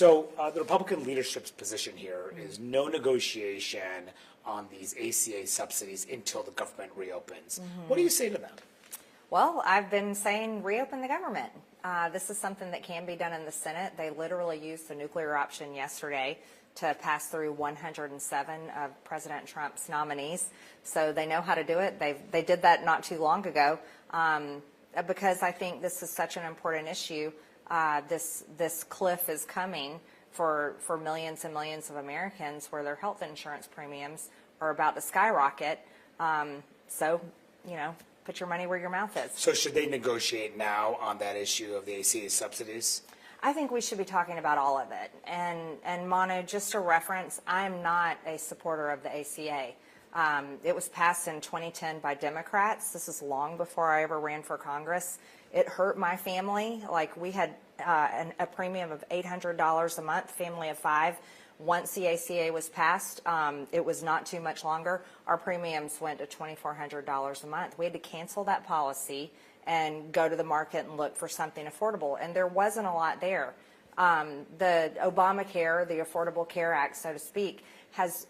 So the Republican leadership's position here is no negotiation on these ACA subsidies until the government reopens. What do you say to them? Well, I've been saying reopen the government. This is something that can be done in the Senate. They literally used the nuclear option yesterday to pass through 107 of President Trump's nominees. So they know how to do it. They did that not too long ago because I think this is such an important issue. This cliff is coming for millions and millions of Americans where their health insurance premiums are about to skyrocket. So, you know, put your money where your mouth is. So should they negotiate now on that issue of the ACA subsidies? I think we should be talking about all of it. And Manu, just a reference, I am not a supporter of the ACA. It was passed in 2010 by Democrats. This is long before I ever ran for Congress. It hurt my family. Like, we had a premium of $800 a month, family of 5. Once the ACA was passed, it was not too much longer. Our premiums went to $2,400 a month. We had to cancel that policy and go to the market and look for something affordable. And there wasn't a lot there. The Obamacare, the Affordable Care Act, so to speak, has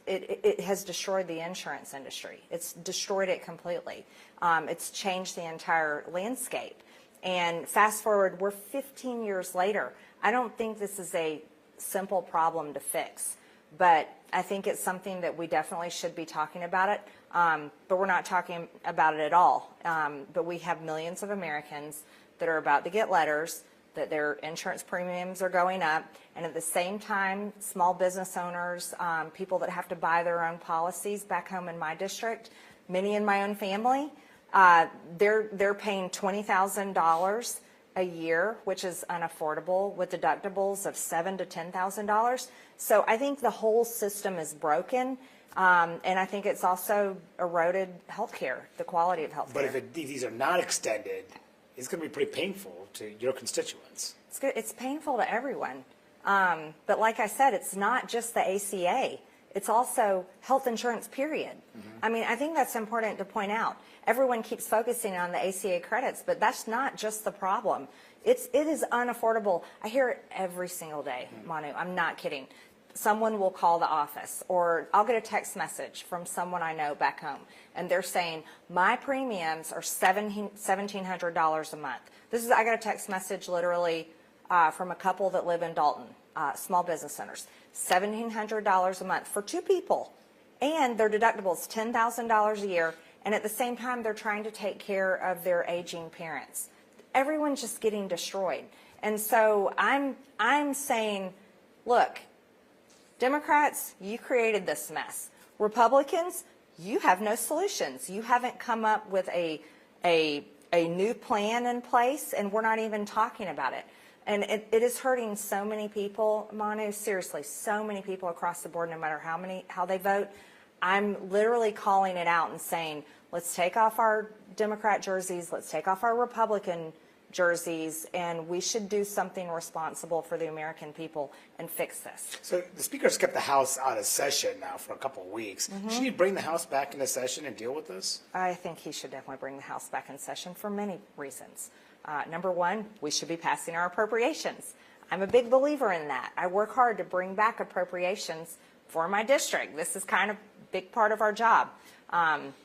destroyed the insurance industry. It's destroyed it completely. It's changed the entire landscape. And fast forward, we're 15 years later. I don't think this is a simple problem to fix, but I think it's something that we definitely should be talking about it. But we're not talking about it at all. But we have millions of Americans that are about to get letters that their insurance premiums are going up, and at the same time, small business owners, people that have to buy their own policies back home in my district, many in my own family, they're paying $20,000 a year, which is unaffordable, with deductibles of $7,000 to $10,000. So I think the whole system is broken, and I think it's also eroded healthcare, the quality of healthcare. But if these are not extended, it's going to be pretty painful to your constituents. It's painful to everyone. But like I said, it's not just the ACA. It's also health insurance, period. I mean, I think that's important to point out. Everyone keeps focusing on the ACA credits, but that's not just the problem. It is unaffordable. I hear it every single day, Manu. I'm not kidding. Someone will call the office, or I'll get a text message from someone I know back home, and they're saying, my premiums are $1,700 a month. I got a text message literally from a couple that live in Dalton, small business owners. $1,700 a month for 2 people, and their deductible is $10,000 a year, and at the same time they're trying to take care of their aging parents. Everyone's just getting destroyed. And so I'm saying, look, Democrats, you created this mess. Republicans, you have no solutions. You haven't come up with a new plan in place, and we're not even talking about it. And it is hurting so many people, Manu, seriously, so many people across the board, no matter how they vote. I'm literally calling it out and saying, let's take off our Democrat jerseys, let's take off our Republican jerseys, and we should do something responsible for the American people and fix this. So the Speaker's kept the House out of session now for a couple of weeks. Should he bring the House back into session and deal with this? I think he should definitely bring the House back in session for many reasons. Number one, we should be passing our appropriations. I'm a big believer in that. I work hard to bring back appropriations for my district. This is kind of a big part of our job.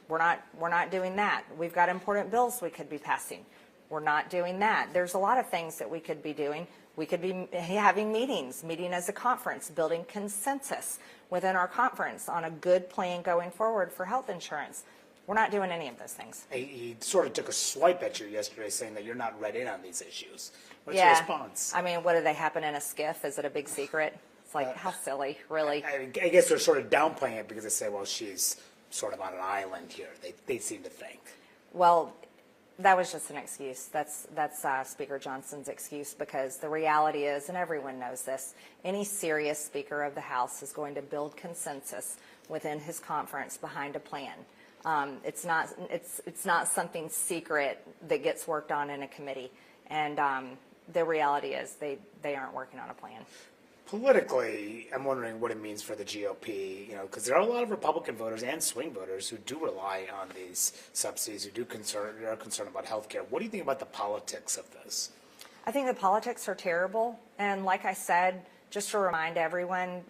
We're not doing that. We've got important bills we could be passing. We're not doing that. There's a lot of things that we could be doing. We could be having meeting as a conference, building consensus within our conference on a good plan going forward for health insurance. We're not doing any of those things. He sort of took a swipe at you yesterday saying that you're not read in on these issues. What's your response? I mean, what, do they happen in a skiff? Is it a big secret? It's like, how silly, really. I guess they're sort of downplaying it because they say, well, she's sort of on an island here, they seem to think. Well, that was just an excuse. That's Speaker Johnson's excuse, because the reality is, and everyone knows this, any serious Speaker of the House is going to build consensus within his conference behind a plan. It's not something secret that gets worked on in a committee, and the reality is they aren't working on a plan. Politically, I'm wondering what it means for the GOP, because there are a lot of Republican voters and swing voters who do rely on these subsidies, who are concerned about health care. What do you think about the politics of this? I think the politics are terrible, and like I said, just to remind everyone,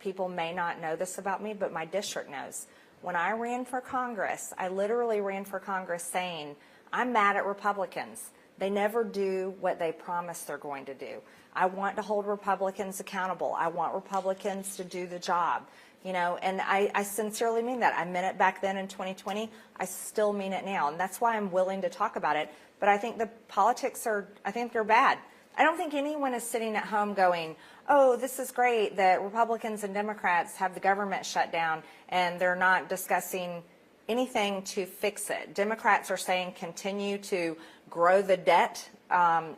people may not know this about me, but my district knows. When I ran for Congress, I literally ran for Congress saying, I'm mad at Republicans. They never do what they promise they're going to do. I want to hold Republicans accountable. I want Republicans to do the job. You know, and I sincerely mean that. I meant it back then in 2020. I still mean it now. And that's why I'm willing to talk about it. But I think the politics I think they're bad. I don't think anyone is sitting at home going, oh, this is great that Republicans and Democrats have the government shut down and they're not discussing anything to fix it. Democrats are saying continue to grow the debt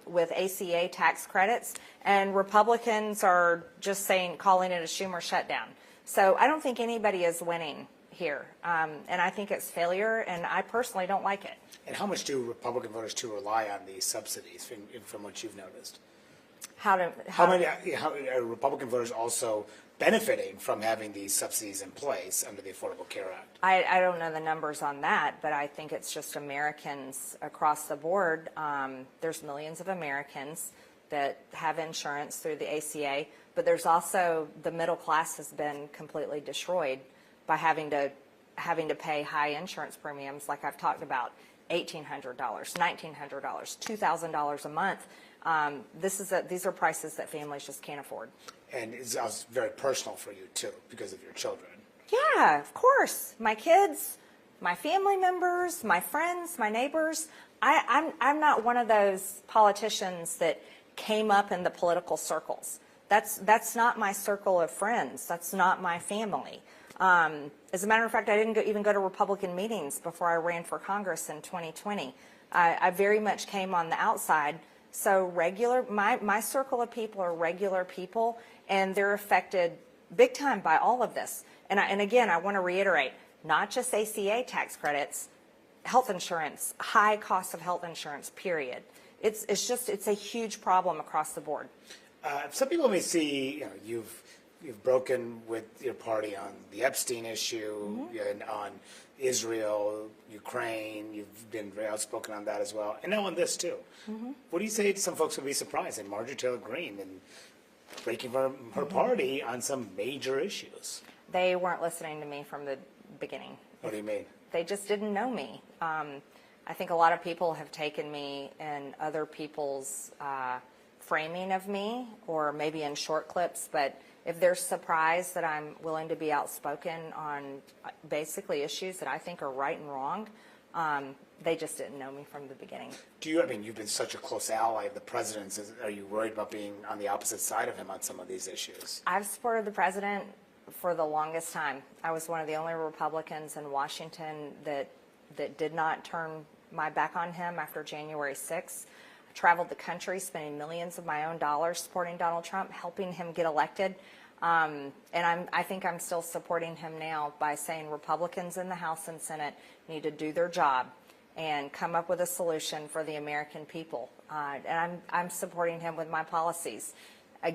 with ACA tax credits, and Republicans are just calling it a Schumer shutdown. So I don't think anybody is winning here, and I think it's failure, and I personally don't like it. And how much do Republican voters too rely on these subsidies, from what you've noticed? How are Republican voters also benefiting from having these subsidies in place under the Affordable Care Act? I don't know the numbers on that, but I think it's just Americans across the board. There's millions of Americans that have insurance through the ACA, but there's also the middle class has been completely destroyed by having to pay high insurance premiums, like I've talked about, $1,800, $1,900, $2,000 a month. These are prices that families just can't afford. And it's also very personal for you too, because of your children. Yeah, of course. My kids, my family members, my friends, my neighbors. I'm not one of those politicians that came up in the political circles. That's not my circle of friends. That's not my family. As a matter of fact, I didn't even go to Republican meetings before I ran for Congress in 2020. I very much came on the outside. So my circle of people are regular people, and they're affected big time by all of this. And again, I want to reiterate, not just ACA tax credits, health insurance, high cost of health insurance, period. It's a huge problem across the board. Some people may see, you've broken with your party on the Epstein issue and on Israel, Ukraine. You've been very outspoken on that as well, and now on this too. What do you say to some folks who would be surprised in Marjorie Taylor Greene and breaking from her party on some major issues? They weren't listening to me from the beginning. What do you mean? They just didn't know me. I think a lot of people have taken me in other people's framing of me, or maybe in short clips, but if they're surprised that I'm willing to be outspoken on basically issues that I think are right and wrong, they just didn't know me from the beginning. You've been such a close ally of the president's. Are you worried about being on the opposite side of him on some of these issues? I've supported the president for the longest time. I was one of the only Republicans in Washington that did not turn my back on him after January 6th. I traveled the country spending millions of my own dollars supporting Donald Trump, helping him get elected. And I think I'm still supporting him now by saying Republicans in the House and Senate need to do their job and come up with a solution for the American people. And I'm supporting him with my policies.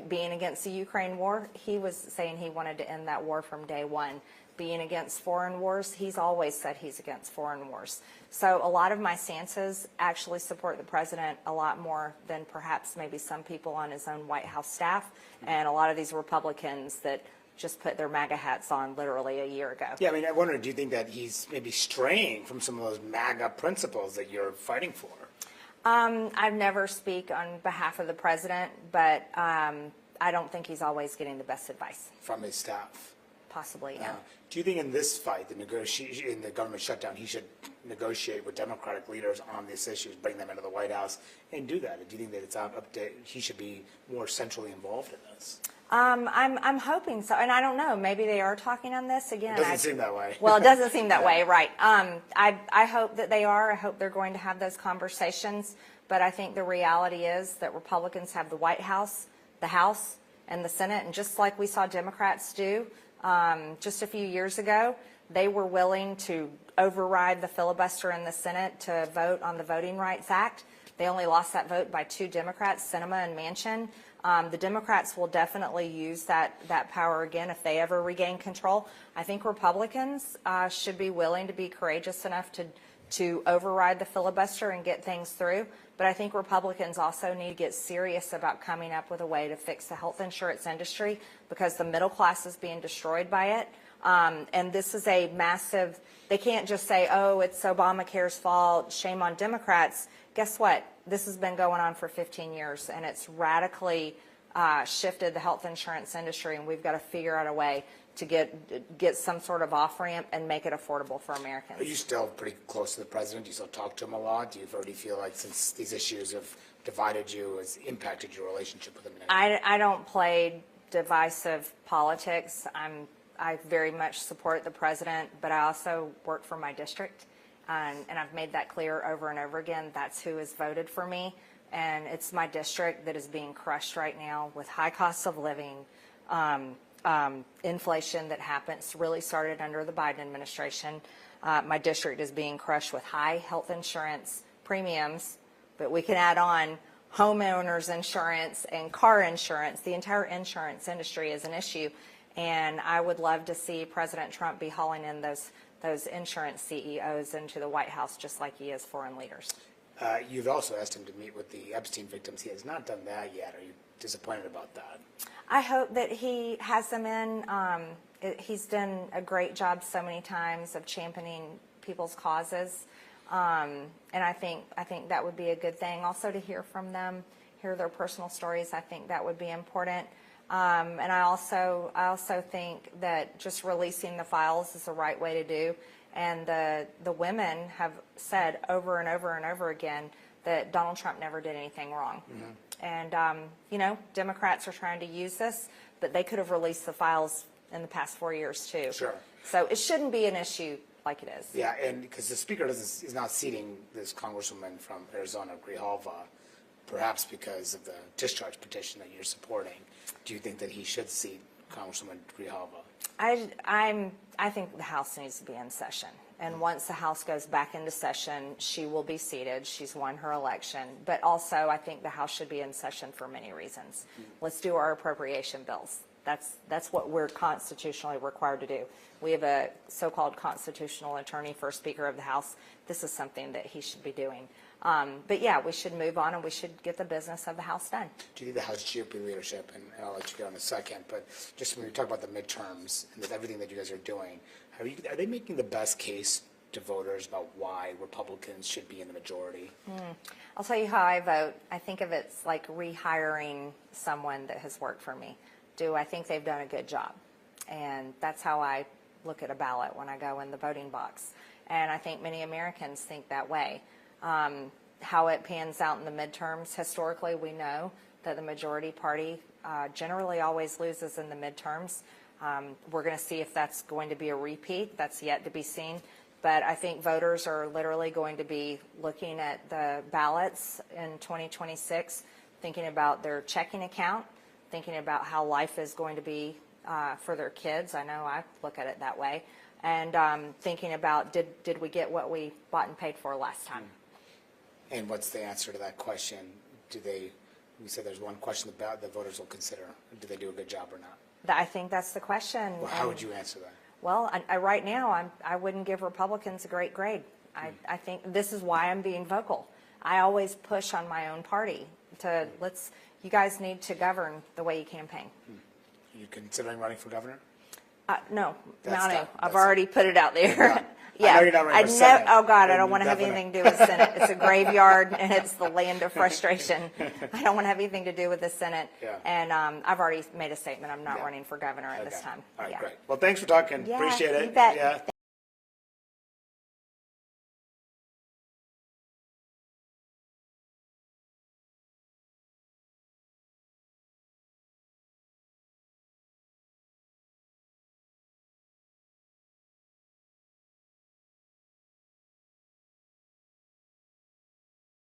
Being against the Ukraine war, he was saying he wanted to end that war from day one. Being against foreign wars, he's always said he's against foreign wars. So a lot of my stances actually support the president a lot more than perhaps maybe some people on his own White House staff and a lot of these Republicans that just put their MAGA hats on literally a year ago. Yeah, I wonder, do you think that he's maybe straying from some of those MAGA principles that you're fighting for? I've never speak on behalf of the president, but I don't think he's always getting the best advice. From his staff? Possibly, yeah. Do you think in this fight, in the government shutdown, he should negotiate with Democratic leaders on these issues, bring them into the White House, and do that? Do you think that it's up to he should be more centrally involved in this? I'm hoping so, and I don't know. Maybe they are talking on this again. It doesn't seem that way. Well, it doesn't seem that way, right? I hope that they are. I hope they're going to have those conversations. But I think the reality is that Republicans have the White House, the House, and the Senate, and just like we saw Democrats do just a few years ago, they were willing to override the filibuster in the Senate to vote on the Voting Rights Act. They only lost that vote by 2 Democrats, Sinema and Manchin. The Democrats will definitely use that power again if they ever regain control. I think Republicans should be willing to be courageous enough to override the filibuster and get things through. But I think Republicans also need to get serious about coming up with a way to fix the health insurance industry, because the middle class is being destroyed by it. And this is a massive, they can't just say, oh, it's Obamacare's fault, shame on Democrats. Guess what? This has been going on for 15 years, and it's radically shifted the health insurance industry, and we've got to figure out a way to get some sort of off-ramp and make it affordable for Americans. Are you still pretty close to the president? Do you still talk to him a lot? Do you already feel like, since these issues have divided you, has impacted your relationship with him in any way? I don't play divisive politics. I very much support the president, but I also work for my district, and I've made that clear over and over again. That's who has voted for me, and it's my district that is being crushed right now with high costs of living, inflation that really started under the Biden administration. My district is being crushed with high health insurance premiums, but we can add on homeowners insurance and car insurance. The entire insurance industry is an issue, and I would love to see President Trump be hauling in those insurance CEOs into the White House, just like he is foreign leaders. You've also asked him to meet with the Epstein victims. He has not done that yet. Are you disappointed about that? I hope that he has them in. He's done a great job so many times of championing people's causes, and I think that would be a good thing. Also, to hear from them, hear their personal stories. I think that would be important. And I also think that just releasing the files is the right way to do. And the women have said over and over and over again that Donald Trump never did anything wrong. Mm-hmm. And, Democrats are trying to use this, but they could have released the files in the past 4 years, too. Sure. So it shouldn't be an issue like it is. Yeah, and because the Speaker is not seating this Congresswoman from Arizona, Grijalva, perhaps because of the discharge petition that you're supporting. Do you think that he should seat Congresswoman Grijalva? I think the House needs to be in session. And once the House goes back into session, she will be seated. She's won her election. But also, I think the House should be in session for many reasons. Let's do our appropriation bills. That's what we're constitutionally required to do. We have a so-called constitutional attorney for Speaker of the House. This is something that he should be doing. But yeah, we should move on, and we should get the business of the House done. Do you think the House GOP leadership, and I'll let you go in a second, but just when we talk about the midterms and everything that you guys are doing, are they making the best case to voters about why Republicans should be in the majority? I'll tell you how I vote. I think of it like rehiring someone that has worked for me. Do I think they've done a good job? And that's how I look at a ballot when I go in the voting box. And I think many Americans think that way. How it pans out in the midterms, historically we know that the majority party generally always loses in the midterms. We're going to see if that's going to be a repeat. That's yet to be seen. But I think voters are literally going to be looking at the ballots in 2026, thinking about their checking account, thinking about how life is going to be for their kids. I know I look at it that way. And thinking about did we get what we bought and paid for last time? And what's the answer to that question? You said there's one question about the voters will consider. Do they do a good job or not? I think that's the question. Well, how would you answer that? Well, right now, I wouldn't give Republicans a great grade. I think this is why I'm being vocal. I always push on my own party to you guys need to govern the way you campaign. Are you considering running for governor? No, Manu. I've already put it out there. Yeah. I know you're not running for Senate. Oh, God, I don't want to have anything to do with Senate. It's a graveyard, and it's the land of frustration. I don't want to have anything to do with the Senate. Yeah. And I've already made a statement. I'm not running for governor at this time. All right, great. Well, thanks for talking. Yeah, Appreciate it. You bet. Yeah.